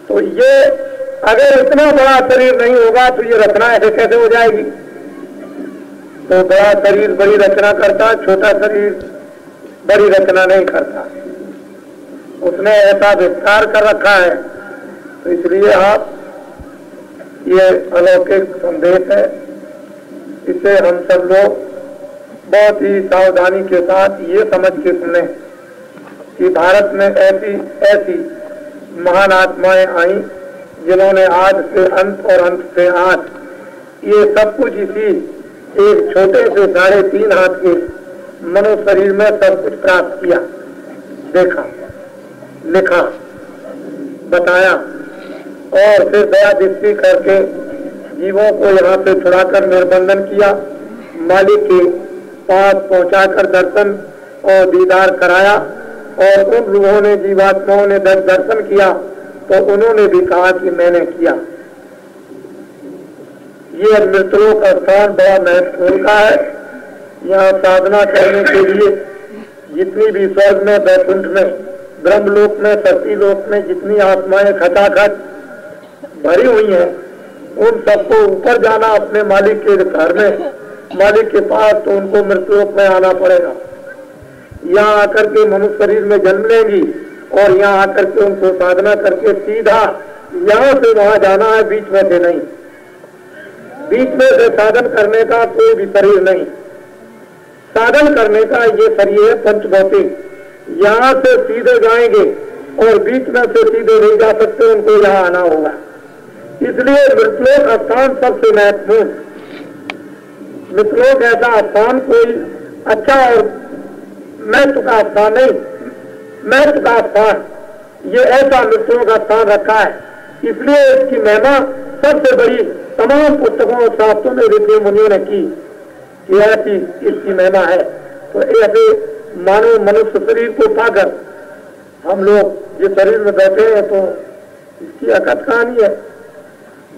तो ये अगर इतना बड़ा शरीर नहीं होगा तो ये रचना ऐसे कैसे हो जाएगी। तो बड़ा शरीर बड़ी रचना करता, छोटा शरीर बड़ी रचना नहीं करता, उसने ऐसा विस्तार कर रखा है। तो इसलिए आप ये अलौकिक संदेश है, इसे हम सब लोग बहुत ही सावधानी के साथ ये समझ के सुने कि भारत में ऐसी ऐसी महान आत्माएं आई जिन्होंने आज से अंत और अंत से आज ये सब कुछ इसी एक छोटे से 3.5 हाथ के मनुष्य शरीर में सब कुछ प्राप्त किया, देखा, लिखा, बताया, और फिर दया दृष्टि करके जीवों को यहाँ से छुड़ाकर निर्बंधन किया, मालिक के पास पहुंचाकर दर्शन और दीदार कराया। और उन लोगों ने, जीवात्माओं ने दर्शन किया तो उन्होंने भी कहा कि मैंने किया। ये मृतकों का स्थान बड़ा महत्वपूर्ण का है। यहाँ साधना करने के लिए जितनी भी स्वर्ग में, वैकुंठ में, ब्रह्मलोक में, सतीलोक में जितनी आत्माएं खचाखच भरी हुई हैं, उन सबको ऊपर जाना अपने मालिक के घर में, मालिक के पास, तो उनको मृतलोक में आना पड़ेगा। यहाँ आकर के मनुष्य शरीर में जन्म लेंगी और यहाँ आकर के उनको साधना करके सीधा यहाँ से वहां जाना है, बीच में से नहीं। बीच में से साधन करने का कोई भी शरीर नहीं। साधन करने का ये शरीर है पंचभौतिक। यहाँ से सीधे जाएंगे और बीच में से सीधे नहीं जा सकते, उनको यहाँ आना होगा। इसलिए मृतलोक स्थान सबसे महत्वपूर्ण। मृतलोक ऐसा स्थान कोई अच्छा और महत्व का स्थान नहीं, महत्व का स्थान ये ऐसा मृत्युओं का स्थान रखा है। इसलिए इसकी महिमा सबसे बड़ी तमाम पुस्तकों और शास्त्रों में ऋषि मुनियों ने की कि ऐसी इसकी महिमा है। तो ऐसे मानव मनुष्य शरीर को पाकर हम लोग जिस शरीर में बैठे हैं तो इसकी अकथ कहानी है,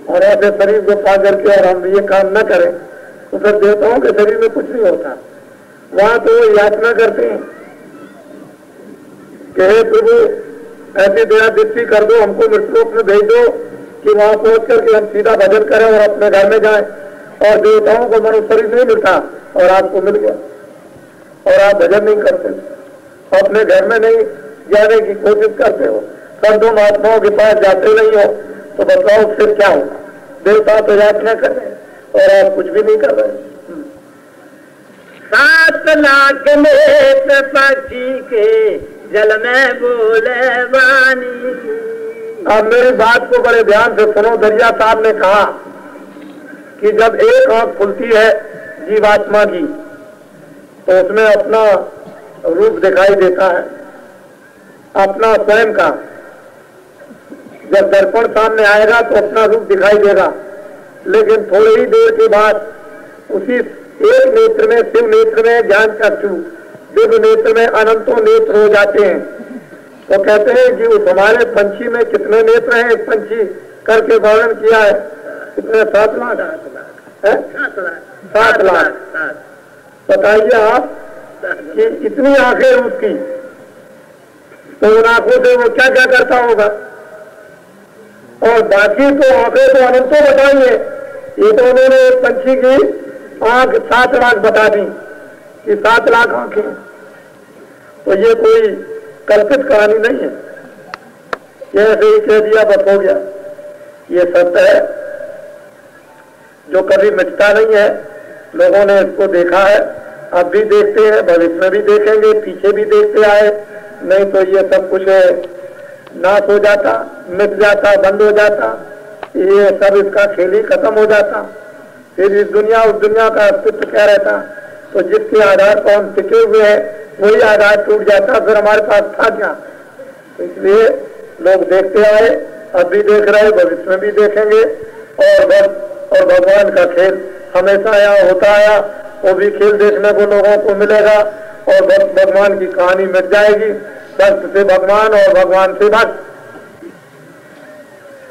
और ऐसे शरीर को पा करके और हम ये काम न करें तो फिर देवताओं के शरीर में कुछ नहीं होता। वहां तो वो याचना करते हैं कि हे प्रभु ऐसी दया दृष्टि कर दो, हमको मृतलोक में भेज दो कि वहां पहुंच करके हम सीधा भजन करें और अपने घर में जाएं। और देवताओं को मनुष्य शरीर नहीं मिलता और आपको मिल गया और आप भजन नहीं करते, अपने घर में नहीं जाने की कोशिश करते हो, संतों महात्माओं के पास जाते नहीं हो, तो बताओ फिर क्या होगा। देवता तो याचना कर रहे हैं और आप कुछ भी नहीं कर रहे। 7 लाख नेत्र पक्षी के जल में बोले वाणी। अब मेरी बात को बड़े ध्यान से सुनो। दरिया साहब ने कहा कि जब एक आंख खुलती है जीवात्मा की तो उसमें अपना रूप दिखाई देता है, अपना स्वयं का। जब दर्पण सामने आएगा तो अपना रूप दिखाई देगा, लेकिन थोड़ी ही देर के बाद उसी एक नेत्र में, शिव नेत्र में ज्ञान चक्षु, दिव्य नेत्र में अनंतों नेत्र हो जाते हैं। तो कहते हैं कि उस हमारे पंछी में कितने नेत्र हैं, एक पंछी करके वर्णन किया है, कितने 7 लाख है, 7 लाख। बताइए आप कि इतनी आंखें उसकी, तो उन आंखों से वो क्या क्या करता होगा। और बाकी तो आंखें तो अनंतों बताइए, ये तो उन्होंने एक पंछी की आंख 7 लाख बता दी कि 7 लाख आंखें। तो ये कोई कल्पित कहानी नहीं है, ये ऐसे ही कह दिया बस हो गया। ये सत्य है जो कभी मिटता नहीं है। लोगों ने इसको देखा है, अब भी देखते हैं, भविष्य में भी देखेंगे, पीछे भी देखते आए। नहीं तो ये सब कुछ नाश हो जाता, मिट जाता, बंद हो जाता, ये सब इसका खेल ही खत्म हो जाता। फिर इस दुनिया उस दुनिया का अस्तित्व क्या रहता। तो जिसके आधार पर हम टिके हुए हैं वही आधार टूट जाता, फिर हमारे पास था क्या। तो इसलिए लोग देखते आए, अब भी देख रहे, भविष्य में भी देखेंगे। और भगवान का खेल हमेशा यहाँ होता आया, वो भी खेल देखने को लोगों को मिलेगा। और भगवान की कहानी मिट जाएगी। भक्त से भगवान और भगवान से भक्त,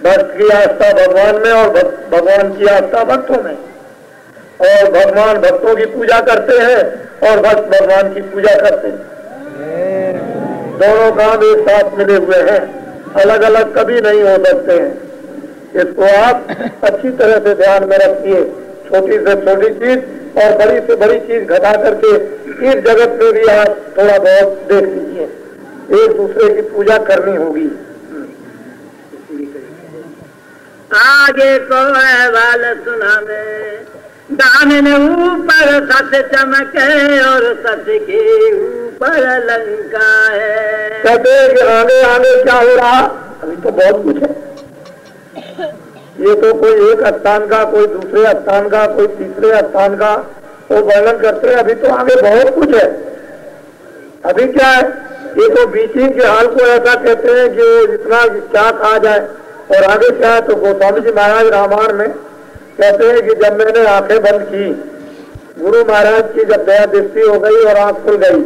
भक्त की आस्था भगवान में और भगवान की आस्था भक्तों में। और भगवान भक्तों की पूजा करते हैं और भक्त भगवान की पूजा करते हैं। दोनों काम एक साथ मिले हुए हैं, अलग अलग कभी नहीं हो सकते हैं। इसको आप अच्छी तरह से ध्यान में रखिए। छोटी से छोटी चीज और बड़ी से बड़ी चीज घटा करके इस जगत में भी आप थोड़ा बहुत देख लीजिए। एक दूसरे की पूजा करनी होगी। आगे को अहवाल सुना में, दामन ऊपर सच चमके और सच के ऊपर लंका है। कहते हैं कि आगे आगे क्या हो रहा, अभी तो बहुत कुछ है। ये तो कोई एक स्थान का, कोई दूसरे स्थान का, कोई तीसरे स्थान का वो वर्णन करते हैं। अभी तो आगे बहुत कुछ है। अभी क्या है, ये तो बीची के हाल को ऐसा कहते हैं कि जितना क्या कहा जाए। और आगे क्या है, तो गोस्वामी जी महाराज रामायण में कहते हैं कि जब मैंने आंखें बंद की, गुरु महाराज की जब दया दृष्टि हो गई और आंख खुल गई,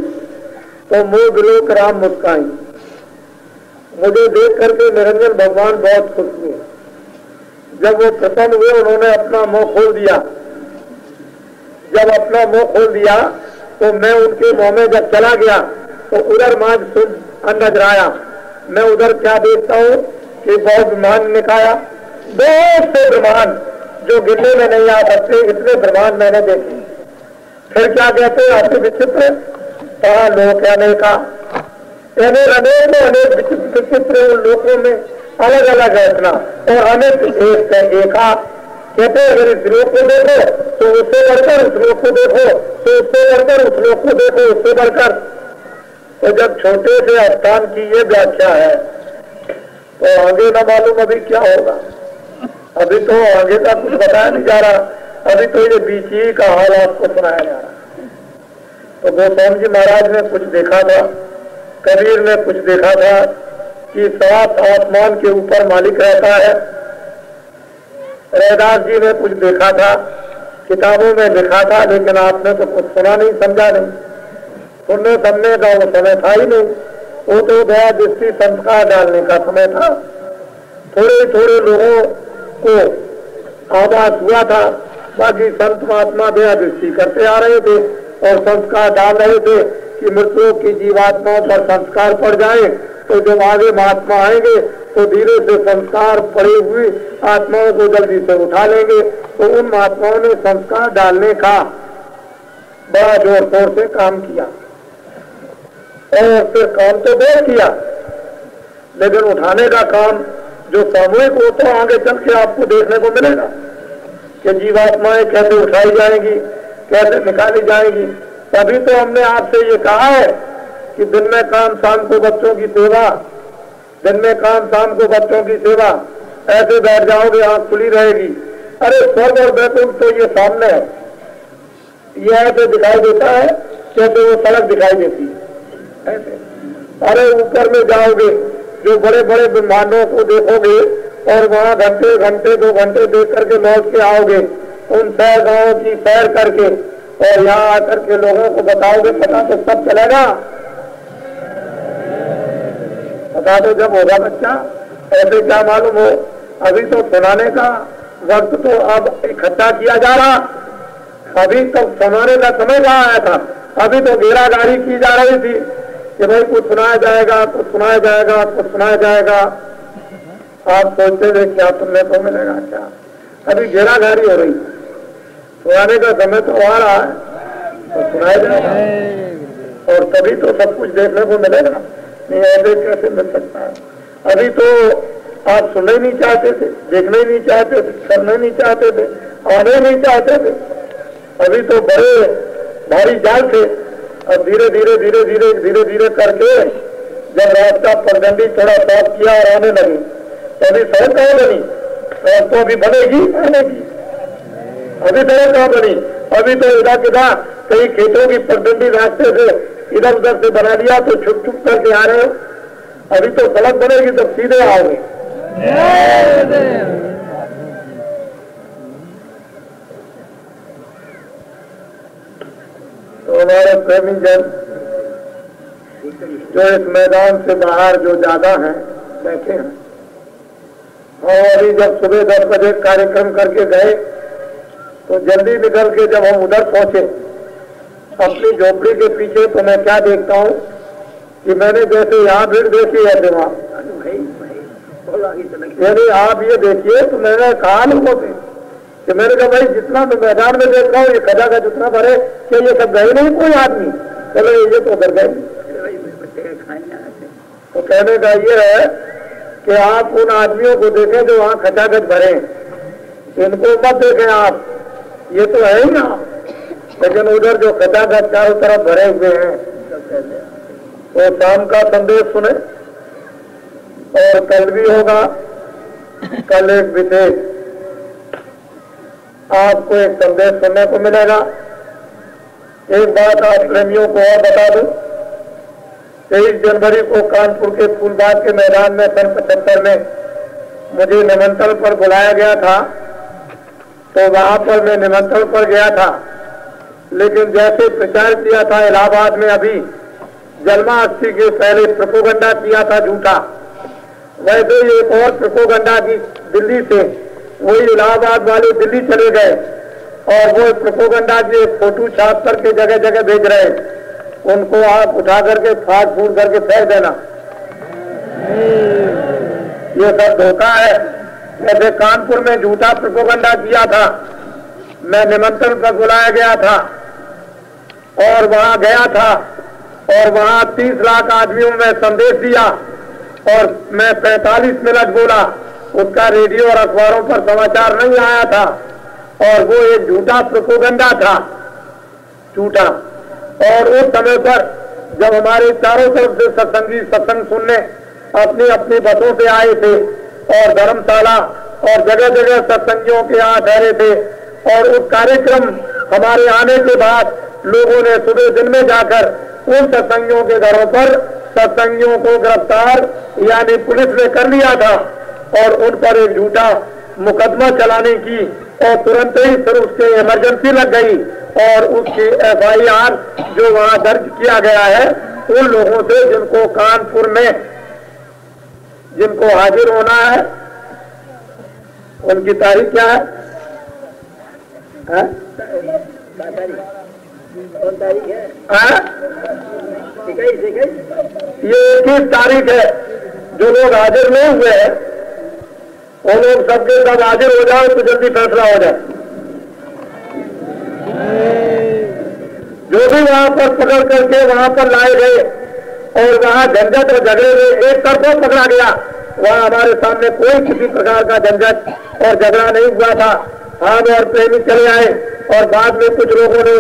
तो मुंह बिलोक राम मुस्काई। मुझे देख करके निरंजन भगवान बहुत खुश हुए। जब वो प्रसन्न हुए, उन्होंने अपना मुंह खोल दिया। जब अपना मुंह खोल दिया तो मैं उनके मुंह में जब चला गया तो उधर मां नजर आया। मैं उधर क्या देखता हूँ कि बहुत ब्रह्मांड निकाया, बहुत से ब्रह्मांड जो गिनने में नहीं आ सकते, इतने ब्रह्मांड मैंने देखे। फिर क्या कहते हैं, अति विचित्र कहा लोक अनेका, यानी अनेक में अनेक विचित्र लोकों में अलग अलग है इतना। और अनेक एक से एका कहते हैं, अगर इस लोक को देखो तो उससे बढ़कर, उस लोक को देखो तो उससे बढ़कर, उस लोक को देखो उससे बढ़कर। तो जब छोटे से स्थान की ये व्याख्या है तो आगे न मालूम अभी क्या होगा। अभी तो आगे का कुछ बताया नहीं जा रहा, अभी तो ये बीच ही का हाल आपको सुनाया जा रहा। तो गोस्वामी जी महाराज ने कुछ देखा था, कबीर ने कुछ देखा था कि 7 आसमान के ऊपर मालिक रहता है। रैदास जी ने कुछ देखा था किताबों में लिखा था, लेकिन आपने तो कुछ सुना नहीं, समझा नहीं। सुनने समझने का वो समय था ही नहीं। वो तो दया दृष्टि संस्कार डालने का समय था। थोड़े थोड़े लोगों को आवाज हुआ था, बाकी संत महात्मा दया दृष्टि करते आ रहे थे और संस्कार डाल रहे थे कि मृतकों की जीवात्माओं पर संस्कार पड़ जाए, तो जब आगे महात्मा आएंगे तो धीरे से संस्कार पड़ी हुई आत्माओं को जल्दी से उठा लेंगे। तो उन महात्माओं ने संस्कार डालने का बड़ा जोर शोर से काम किया और फिर काम तो बहुत किया, लेकिन उठाने का काम जो सामूहिक हो तो आगे चल के आपको देखने को मिलेगा कि जीवात्माएं कैसे उठाई जाएंगी, कैसे निकाली जाएंगी। तभी तो हमने आपसे ये कहा है कि दिन में काम शाम को बच्चों की सेवा, दिन में काम शाम को बच्चों की सेवा। ऐसे बैठ जाओगे आंख खुली रहेगी। अरे स्वर्ग और बैकुंठ तो ये सामने है, ये ऐसे दिखाई देता है जैसे वो सड़क दिखाई देती है ऐसे। अरे ऊपर में जाओगे जो बड़े बड़े ब्रह्मांडों को देखोगे और वहां घंटे घंटे 2 घंटे देख करके लौट के आओगे, उन सैर गांवों की सैर करके और यहाँ आकर के लोगों को बताओगे, पता तो सब चलेगा। बता दो जब होगा बच्चा, ऐसे क्या मालूम हो। अभी तो सुनाने का वक्त तो अब इकट्ठा किया जा रहा, अभी तो सुनाने का समय कहाँ आया था। अभी तो घेरागारी की जा रही थी कि भाई कुछ सुनाया जाएगा, कुछ सुनाया जाएगा, कुछ सुनाया जाएगा। आप सोचते थे क्या सुनने को मिलेगा, क्या अभी घेरागारी हो रही। सुनाने का समय तो आ रहा है तो सुनाया जाएगा और तभी तो सब कुछ देखने को मिलेगा। नहीं ऐसे कैसे मिल सकता है। अभी तो आप सुनना ही नहीं चाहते थे, देखना ही नहीं चाहते थे, करना ही नहीं चाहते थे, आने नहीं चाहते थे। अभी तो बड़े भारी जाल थे। अब धीरे धीरे धीरे धीरे धीरे धीरे करके जब रास्ता पगडंडी थोड़ा साफ किया और आने लगी तो अभी सड़क कहाँ बनी, सड़क तो अभी बनेगी बनेगी। अभी सड़क कहाँ बनी, अभी तो इधर किधर कई खेतों की पगडंडी रास्ते से इधर उधर से बना दिया तो छुप छुप करके आ रहे हो। अभी तो सड़क बनेगी तो सीधे आओगे। तो हमारे प्रेमी जन जो इस मैदान से बाहर जो ज्यादा हैं बैठे हैं, और अभी जब सुबह 10 बजे कार्यक्रम करके गए तो जल्दी निकल के जब हम उधर पहुंचे अपनी झोपड़ी के पीछे, तो मैं क्या देखता हूँ कि मैंने जैसे यहाँ भीड़ देखी है वहां, यदि आप ये देखिए तो मैंने कहा लोगों से कि मैंने कहा भाई जितना मैं मैदान में देख रहा हूँ ये खजा का जितना भरे कि ये सब गए नहीं कोई आदमी, चलो ये तो उधर गए। तो कहने का ये है कि आप उन आदमियों को देखें जो वहाँ खचाखच भरे, इनको मत देखें आप, ये तो है ही ना। लेकिन उधर जो खचाखच चारों तरफ भरे हुए हैं तो शाम का संदेश सुने। और कल भी होगा, कल एक विशेष आपको एक संदेश सुनने को मिलेगा। एक बात आप प्रेमियों को और बता दूं, 23 जनवरी को कानपुर के फूलबाग के मैदान में सन 75 में मुझे निमंत्रण पर बुलाया गया था, तो वहां पर मैं निमंत्रण पर गया था। लेकिन जैसे प्रचार किया था इलाहाबाद में अभी जन्माष्टमी के पहले प्रोपोगंडा किया था झूठा, वैसे एक और प्रोपोगंडा की दिल्ली से वही इलाहाबाद वाले दिल्ली चले गए और वो प्रोपोगंडा की फोटो छाप करके जगह जगह भेज रहे, उनको आप उठा करके फाड़ फूट करके फेंक देना। ये सब धोखा है। जैसे कानपुर में झूठा प्रोपोगंडा किया था, मैं निमंत्रण पर बुलाया गया था और वहां गया था और वहां 30 लाख आदमियों में संदेश दिया और मैं 45 मिनट बोला, उसका रेडियो और अखबारों पर समाचार नहीं आया था और वो एक झूठा प्रोपोगंडा था, झूठा। और उस समय पर जब हमारे चारों तरफ से सत्संगी सत्संग सुनने अपनी अपनी बसों से आए थे और धर्मशाला और जगह जगह सत्संगियों के यहाँ ठहरे थे, और उस कार्यक्रम हमारे आने के बाद लोगों ने सुबह दिन में जाकर उन सत्संगियों के घरों पर सत्संगियों को गिरफ्तार यानी पुलिस ने कर लिया था और उन पर एक झूठा मुकदमा चलाने की और तुरंत ही फिर उसके इमरजेंसी लग गई और उसकी FIR जो वहां दर्ज किया गया है उन लोगों से जिनको कानपुर में जिनको हाजिर होना है उनकी तारीख क्या है? कौन तारीख है? ये 21 तारीख है। जो लोग हाजिर नहीं हुए हैं वो लोग सबके सब हाजिर हो जाए तो जल्दी फैसला हो जाए। जो भी वहां पर पकड़ करके वहां पर लाए गए और वहां झंझट और झगड़े में एक तरफा पकड़ा गया, वहां हमारे सामने कोई किसी प्रकार का झंझट और झगड़ा नहीं हुआ था। हम और प्रेमी चले आए और बाद में कुछ लोगों ने